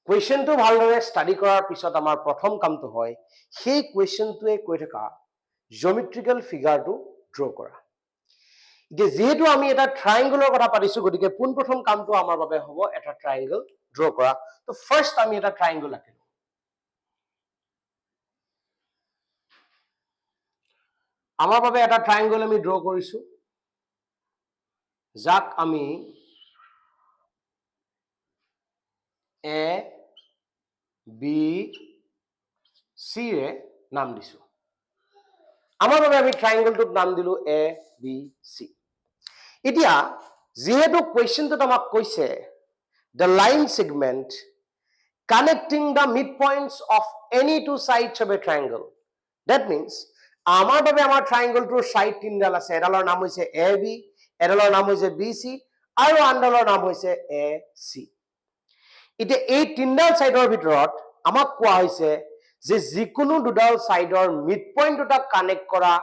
কুৱেশ্যনটো ভালদৰে ষ্টাডি কৰাৰ পিছত আমাৰ প্ৰথম কামটো হয় সেই কুৱেশ্যনটোৱে কৈ থকা জিঅমেট্ৰিকেল ফিগাৰটো ড্ৰ কৰা। এতিয়া যেহেতু আমি এটা ট্ৰায়াঙ্গলৰ কথা পাতিছো গতিকে পোনপ্ৰথম কামটো আমাৰ বাবে হ'ব এটা ট্ৰায়াঙ্গল ড্ৰ কৰা। তো ফাৰ্ষ্ট আমি এটা ট্ৰায়াঙ্গল আঁকিলো। আমাৰ বাবে এটা ট্ৰায়াঙ্গল আমি ড্ৰ কৰিছো যাক আমি এ বি সি ৰে নাম দিছো। আমাৰ বাবে আমি ট্ৰায়াঙ্গলটোক নাম দিলো এ বি সি। এতিয়া যেহেতু কুৱেশ্যনটোত আমাক কৈছে the line segment connecting the midpoints of any two sides of a triangle, that means আমাৰ বাবে আমাৰ ট্ৰায়াঙ্গলটোৰ সাইড তিনডাল আছে। এডালৰ নাম হৈছে এ বি, এডালৰ নাম হৈছে বি সি আৰু আনডালৰ নাম হৈছে এ সি। এতিয়া এই তিনডাল সাইডৰ ভিতৰত আমাক কোৱা হৈছে যে যিকোনো দুডাল সাইডৰ মিড পইণ্ট দুটা কানেক্ট কৰা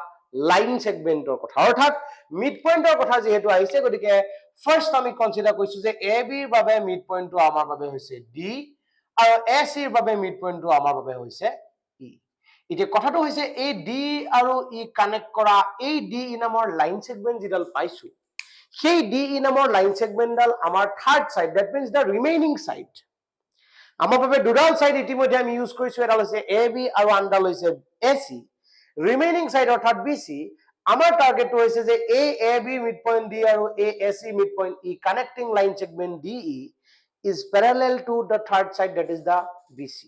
লাইন সেগমেন্টৰ কথা, অৰ্থাৎ মিড পইণ্টৰ কথা যেহেতু আহিছে গতিকে ফাৰ্ষ্ট আমি কনসিডাৰ কৰিছো যে এ বিৰ বাবে মিড পইণ্টটো আমাৰ বাবে হৈছে ডি আৰু এ সিৰ বাবে মিড পইণ্টটো আমাৰ বাবে হৈছে ই। এতিয়া কথাটো হৈছে এই ডি আৰু ই কানেক্ট কৰা এই ডি ই নামৰ লাইন সেগমেন্ট যিডাল পাইছো সেই ডি ই নামৰ লাইন সেগমেন্টডাল আমাৰ third side, that means the remaining side. আমাৰ বাবে দুডাল সাইড ইতিমধ্যে আমি ইউজ কৰিছো, এডাল হৈছে এ বি আৰু আনডাল হৈছে এ সি। ৰিমেইনিং সাইড অৰ্থাৎ বি সি আমাৰ টাৰ্গেটটো হৈছে যে এই A B midpoint D আৰু এই A C midpoint E connecting line segment D E is parallel to the third side, that is the BC.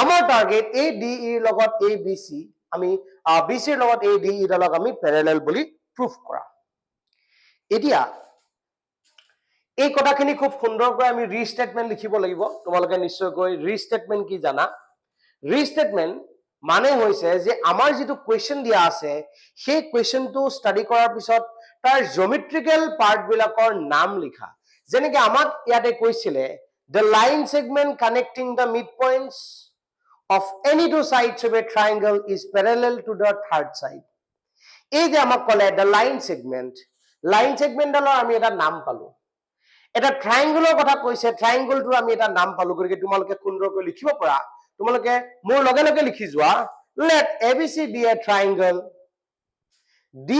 আমাৰ target এই ডি ই লগত এই বিসি আমি বিসিৰ লগত এই ডি ই ডালক আমি প্যাৰালেল বুলি প্ৰুফ কৰা। এতিয়া এই কথাখিনি খুব সুন্দৰকৈ আমি ৰিস্টেটমেন্ট লিখিব লাগিব। তোমালোকে নিশ্চয়কৈ ৰিস্টেটমেন্ট কি জানা? ৰিস্টেটমেন্ট মানে হৈছে যে আমাৰ যেটো কুৱেশ্যন দিয়া আছে সেই কুৱেশ্যনটো ষ্টাডি কৰাৰ পিছত তাৰ জিঅমেট্ৰিকেল পাৰ্ট বিলাকৰ নাম লিখা। যেনেকৈ আমাক ইয়াতে কৈছিলে the line segment connecting the midpoints of any two sides of a triangle is parallel to the third side. এই যে আমাক ক'লে the line segment ডালৰ আমি এটা নাম পালো। এটা ট্ৰায়াঙ্গলৰ কথা কৈছে, ট্ৰায়াঙ্গলটোৰ আমি এটা নাম পালো গতিকে তোমালোকে সুন্দৰকৈ লিখিব পৰা। তোমালোকে মোৰ লগে লগে লিখি যোৱা, let ABC be a triangle D,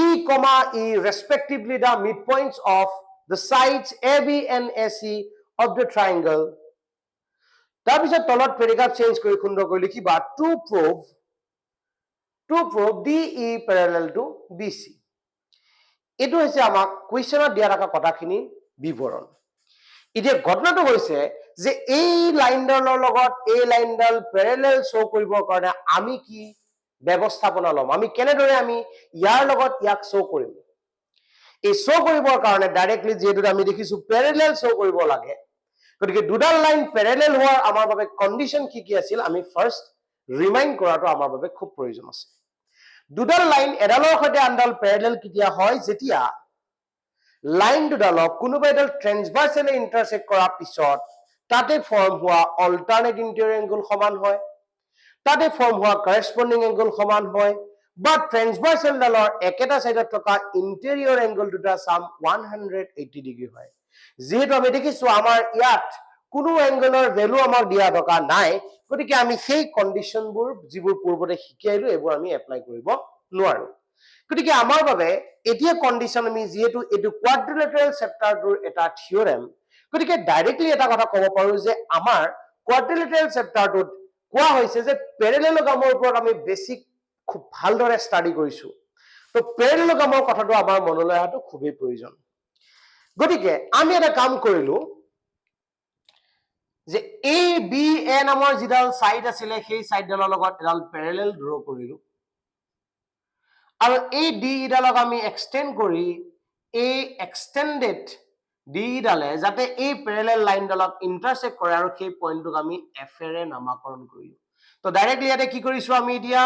E respectively the midpoints of the sides AB and AC of the triangle. তাৰপিছত তলত প্ৰেডিকাট চেঞ্জ কৰি সুন্দৰকৈ লিখিবা to prove DE parallel to BC. এইটো হৈছে আমাক কুৱেশ্যনত দিয়া থকা কথাখিনি বিৱৰণ। এতিয়া ঘটনাটো হৈছে যে এই লাইনডালৰ লগত এই লাইনডাল প্যাৰালেল শো কৰিবৰ কাৰণে আমি কি ব্যৱস্থাপনা ল'ম, আমি কেনেদৰে আমি ইয়াৰ লগত ইয়াক শো কৰিম। এই শো কৰিবৰ কাৰণে ডাইৰেক্টলি যেহেতু আমি দেখিছো প্যাৰালেল শো কৰিব লাগে গতিকে দুডাল লাইন প্যাৰালেল হোৱাৰ আমাৰ বাবে কন্ডিশন কি কি আছিল আমি ফাৰ্ষ্ট ৰিমাইন্ড কৰাটো আমাৰ বাবে খুব প্ৰয়োজন আছে। দুডাল লাইন এডালৰ সৈতে আনডাল প্যাৰালেল কেতিয়া হয়, যেতিয়া লাইন দুডালক কোনোবা এডাল ট্ৰেন্সভাৰ্চেলে ইন্টাৰসেক্ট কৰাৰ পিছত তাতে ফৰ্ম হোৱা অল্টাৰনেট ইন্টেৰিয়ৰ এংগল সমান হয়, তাতে ফৰ্ম হোৱা কৰেসপন্ডিং এংগল সমান হয়, বা ট্ৰেন্সভাৰ্চেল ডালৰ একেটা সাইডত থকা ইন্টেৰিয়ৰ এংগল দুটা সাম 180 ডিগ্ৰী হয়। যেহেতু আমি দেখিছো আমাৰ ইয়াত কোনো এংগলৰ ভ্যালু আমাক দিয়া থকা নাই গতিকে আমি সেই কন্ডিশনবোৰ যিবোৰ পূৰ্বতে শিকাইলো এইবোৰ আমি এপ্লাই কৰিব নোৱাৰো। গতিকে আমাৰ বাবে এতিয়া কন্ডিশন আমি যেহেতু এটো কোৱাড্ৰিলেটাৰেল চেপ্টাৰটোৰ এটা থিওৰেম গতিকে ডাইৰেক্টলি এটা কথা ক'ব পাৰো যে আমাৰ কোৱাড্ৰিলেটাৰেল চেপ্টাৰটোত কোৱা হৈছে যে প্যাৰালেলোগ্ৰামৰ ওপৰত আমি বেছিক খুব ভালদৰে ষ্টাডি কৰিছো। তো প্যাৰালেলোগ্ৰামৰ কথাটো আমাৰ মনলৈ অহাটো খুবেই প্ৰয়োজন। গতিকে আমি এটা কাম কৰিলো যে এ বি এ নামৰ যিডাল সাইড আছিলে সেই সাইডডালৰ লগত এডাল প্যাৰালেল ড্ৰ কৰিলো আৰু এই ডি ডালক আমি এক্সটেন্ড কৰি এই এক্সটেন্ডেড ডি ডালে যাতে এই প্যাৰালেল লাইনডালক ইন্টাৰসেক্ট কৰে আৰু সেই পইণ্টটোক আমি এফ এৰে নামাকৰণ কৰিলো। তো ডাইৰেক্টলি ইয়াতে কি কৰিছো আমি এতিয়া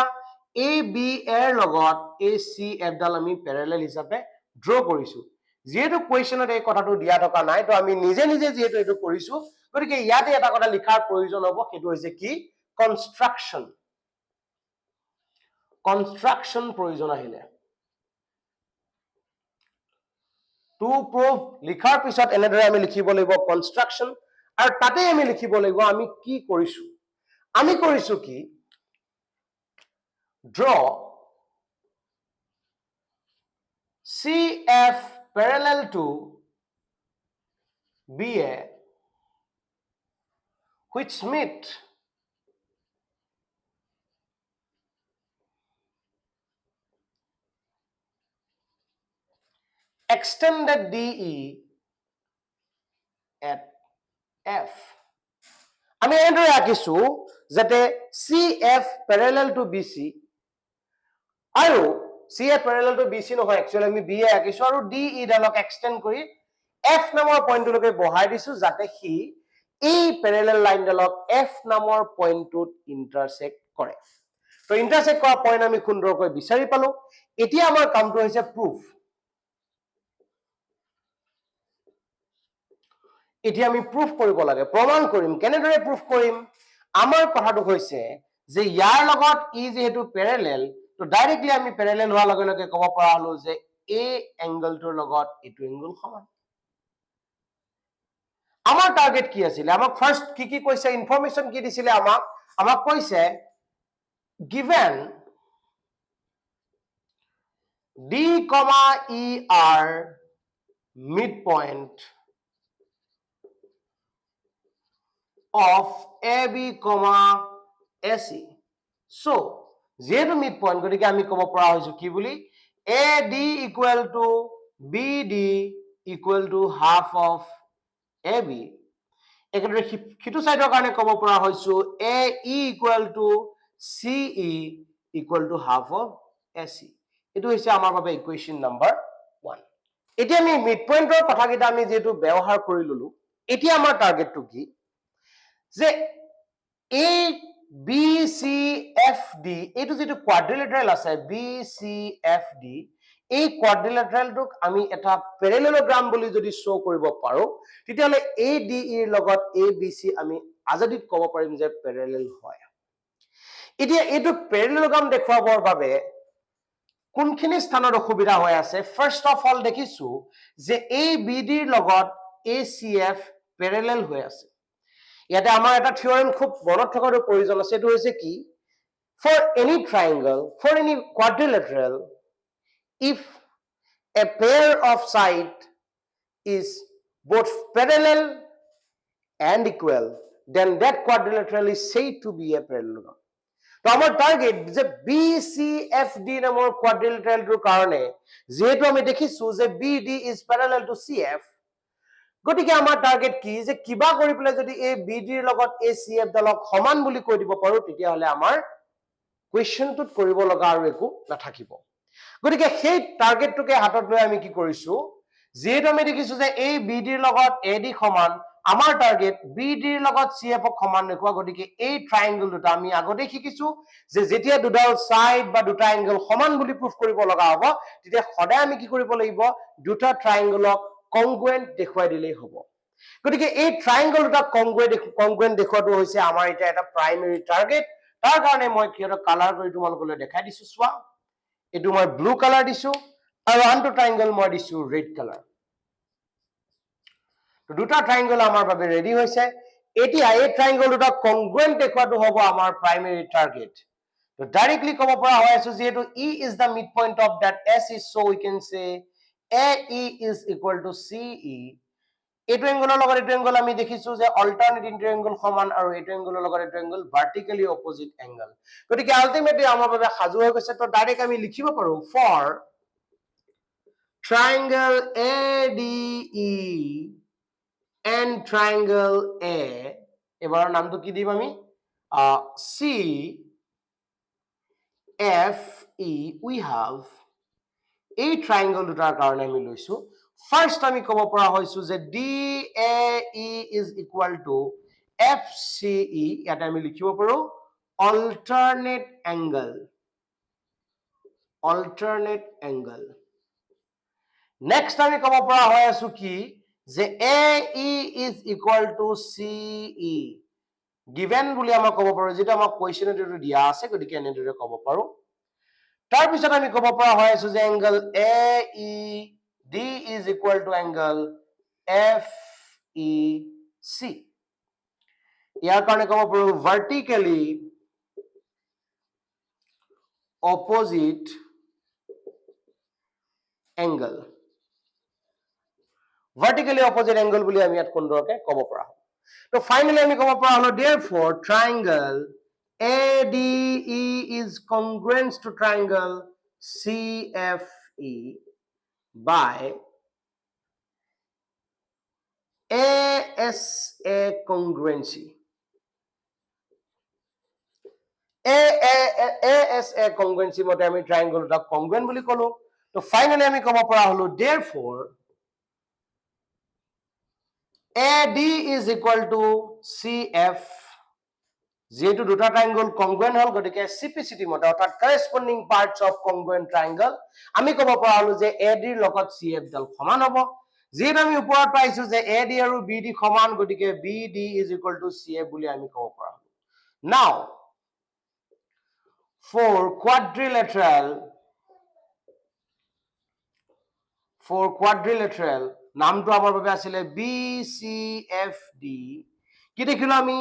এ বি এৰ লগত এ সি এফ ডাল আমি প্যাৰালেল হিচাপে ড্ৰ কৰিছো। যেহেতু কুৱেশ্যনত এই কথাটো দিয়া থকা নাই তো আমি নিজে নিজে যেহেতু এইটো কৰিছো গতিকে ইয়াতে এটা কথা লিখাৰ প্ৰয়োজন হ'ব, সেইটো হৈছে কি কনষ্ট্ৰাকচন প্ৰয়োজন আহিলে। টু প্ৰুভ লিখাৰ পিছত এনেদৰে আমি লিখিব লাগিব কনষ্ট্ৰাকচন আৰু তাতে আমি লিখিব লাগিব আমি কি কৰিছো আমি কৰিছো কি draw CF parallel to BA which meet extended DE at F. আমি এনেদৰে আঁকিছো যাতে CF parallel to BC আৰু CF parallel to BC নহয় একচুয়ালি আমি BA আঁকিছো আৰু DE ডালক এক্সটেন্ড কৰি F নামৰ পইণ্টলৈকে বহাই দিছো যাতে সি এই প্যাৰেলাল লাইন ডালক F নামৰ পইণ্টটোত ইন্টাৰসেক্ট কৰে তো ইন্টাৰসেক্ট কৰা পইণ্ট আমি সুন্দৰকৈ বিচাৰি পালো এতিয়া আমাৰ কামটো হৈছে প্ৰুফ এতিয়া আমি প্ৰুফ কৰিব লাগে প্ৰমাণ কৰিম কেনেদৰে প্ৰুফ কৰিম আমাৰ কথাটো হৈছে যে ইয়াৰ লগত ই যেহেতু প্যাৰেলাল তো ডাইৰেক্টলি আমি প্যাৰেলাল হোৱাৰ লগে লগে ক'ব পৰা হলো যে এই এংগলটোৰ লগত এইটো এংগল সমান আমাৰ টাৰ্গেট কি আছিল আমাক ফাৰ্স্ট কি কৈছে ইনফৰমেশন কি দিছিলে আমাক কৈছে given D, E are midpoint of AB, AC. So, যেহেতু midpoint গতিকে আমি ক'ব পৰা হৈছো কি বুলি AD equal to BD equal to half of AB. একেদৰে সিটো সাইডৰ কাৰণে ক'ব পৰা হৈছো AE equal to CE equal to half of AC. এটো হৈছে আমাৰ বাবে ইকুৱেশন নাম্বাৰ 1 এতিয়া আমি মিডপইণ্টৰ কথাকিটা আমি যেটো ব্যৱহাৰ কৰি ললো এতিয়া আমাৰ টাৰ্গেটটো কি যে A B C F D এটো যেটো কোৱাড্ৰিলেটাৰেল আছে B C F D এই কোৱাড্ৰিলেটাৰেলটোক আমি এটা প্যাৰেলেলোগ্ৰাম বুলি যদি শো কৰিব পাৰো তেতিয়ালে ADE এৰ লগত ABC আমি আজাদিত ক'ব পাৰিম যে প্যাৰেলেল হয় এতিয়া এটো প্যাৰেলেলোগ্ৰাম দেখুৱাবৰ বাবে কোনখিনি স্থানত অসুবিধা হৈ আছে ফাৰ্স্ট অফ অল দেখিছো যে ABD ৰ লগত ACF প্যাৰেলেল হৈ আছে ইয়াতে আমাৰ এটা থিওৰেম খুব মনত থকাটো প্ৰয়োজন আছে এটো হৈছে কি for any triangle for any quadrilateral if a pair of side is both parallel and equal then that quadrilateral is said to be a parallelogram তো আমাৰ টাৰ্গেট যে BCFD নামৰ কোয়াড্ৰিলেটাৰেলটোৰ কাৰণে যেহেতু আমি দেখিছো যে BD is parallel to CF গতিকে আমাৰ টাৰ্গেট কি যে কিবা কৰি পেলে যদি এই BD ৰ লগত ACF ডালক সমান বুলি কৈ দিব পাৰো তেতিয়া হলে আমাৰ কোৱেশ্চনটোত কৰিব লগা আৰু একো নাথাকিব গতিকে সেই টাৰ্গেটটোকে হাতত লৈ আমি কি কৰিছো যেহেতু আমি দেখিছো যে এই BD ৰ লগত AD সমান আমাৰ টাৰ্গেট BD ৰ লগত CF ক সমান দেখুৱা গতিকে এই ট্ৰায়াঙ্গল দুটা আমি আগতে শিকিছো যে যেতিয়া দুডাল সাইড বা দুটা এংগল সমান বুলি প্ৰুফ কৰিব লগা হ'ব তেতিয়া সদায় আমি কি কৰিব লাগিব দুটা ট্ৰায়াঙ্গলক কংগ্ৰুয়েন্ট দেখুৱাই দিলেই হ'ব গতিকে এই ট্ৰায়াঙ্গল দুটা কংগ্ৰুয়েন্ট দেখুৱাটো হৈছে আমাৰ এটা এটা প্ৰাইমাৰী টাৰ্গেট তাৰ কাৰণে মই কিয়টো কালাৰ কৰি তোমালোকলৈ দেখাই দিছো চোৱা এটো মই ব্লু কালাৰ দিছো আৰু আনটো ট্ৰায়াঙ্গল মই দিছো ৰেড কালাৰ তো দুটা ট্ৰায়াঙ্গল আমাৰ বাবে ৰেডি হৈছে এতিয়া এই ট্ৰায়াঙ্গল দুটা কংগ্ৰুয়েন্ট দেখুৱাটো হ'ব আমাৰ প্ৰাইমাৰী টাৰ্গেট তো ডাইৰেক্টলি ক'ব পৰা হৈ আছে যেহেতু E is the midpoint of that AC so we can say AE is equal to CE এইটো এংগলৰ লগত এইটো এংগল আমি দেখিছো যে অল্টাৰনেট ইন্টাৰএংগল সমান আৰু এইটো এংগলৰ লগত এইটো এংগল ভাৰ্টিক্যালি অপোজিট এংগল গতিকে আলটিমেটলি আমাৰ বাবে সাজু হৈ গৈছে তো ডাইৰেক্ট আমি লিখিব পাৰো for triangle ADE and triangle A এবাৰ নামটো কি দিম আমি CFE we have এই ট্ৰায়াঙ্গল দুটাৰ কাৰণে আমি লৈছো ফাৰ্স্ট আমি ক'ব পৰা হৈছো যে DAE is equal to FCE ইয়াতে আমি লিখিব পাৰো alternate angle next আমি ক'ব পৰা হৈ আছো কি যে AE is equal to CE given বুলি আমি ক'ব পাৰো যেটা আমাক কোৱেশ্চনটো দিয়া আছে গতিকে এনেদৰে ক'ব পাৰো তাৰ পিছত আমি ক'ব পৰা হৈ আছো যে angle AED is equal to angle FEC ইয়াৰ কাৰণে ক'ব পাৰো vertically opposite angle. Vertically opposite angle বুলি আমি ইয়াত সুন্দৰকে ক'ব পৰা হ'ব। তো ফাইনালি আমি ক'ব পৰা হলো therefore triangle ADE is congruent to triangle CFE by ASA congruency. ASA congruency মতে আমি triangle টা congruent বুলি ক'লো। তো ফাইনালি আমি ক'ব পৰা হলো therefore AD is equal to CF. যেহেতু দুটা ট্ৰায়াঙ্গল কংগ্ৰুৱেন্ট হল গতিকে CPCT মতে অৰ্থাৎ কৰেসপন্ডিং পাৰ্টস অফ কংগ্ৰুৱেন্ট ট্ৰায়াঙ্গল আমি ক'ব পৰা হলো যে AD ৰ লগত CF ডাল সমান হ'ব। যেহেতু আমি ওপৰত পাইছো যে AD আৰু BD সমান গতিকে BD is equal to CF বুলি আমি ক'ব পৰা হলো। Now for quadrilateral নামটো আমাৰ বাবে আছিলে BCFD কি দেখিলো আমি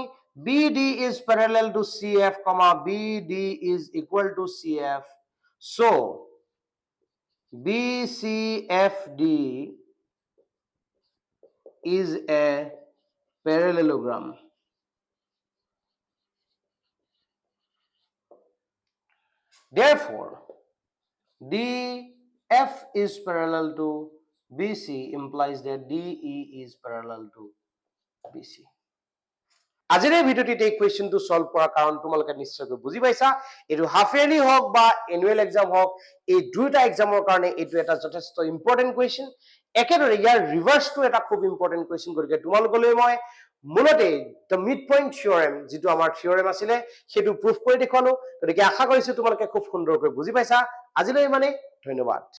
BD is parallel to CF, BD is equal to CF. So, BCFD is a parallelogram. Therefore, DF is parallel to BC implies that DE is parallel to BC. আজিৰ এই ভিডিওটিতে এই কোৱেশ্চনটো সলভ কৰাৰ কাৰণ তোমালোকে নিশ্চয়কৈ বুজি পাইছা। এইটো হাফ ইয়াৰলি হওক বা এনুৱেল এক্সাম হওক এই দুইটা এক্সামৰ কাৰণে এইটো এটা যথেষ্ট ইম্পৰ্টেণ্ট কোৱেশ্চন। একেদৰে ইয়াৰ ৰিভাৰ্ছটো এটা খুব ইম্পৰ্টেণ্ট কোৱেশ্চন গতিকে তোমালোকলৈ মই মূলতে দ্য মিড পইণ্ট থিয়ৰেম যিটো আমাৰ থিয়ৰেম আছিলে সেইটো প্ৰুফ কৰি দেখুৱালো। গতিকে আশা কৰিছো তোমালোকে খুব সুন্দৰকৈ বুজি পাইছা। আজিলৈ মানে ধন্যবাদ।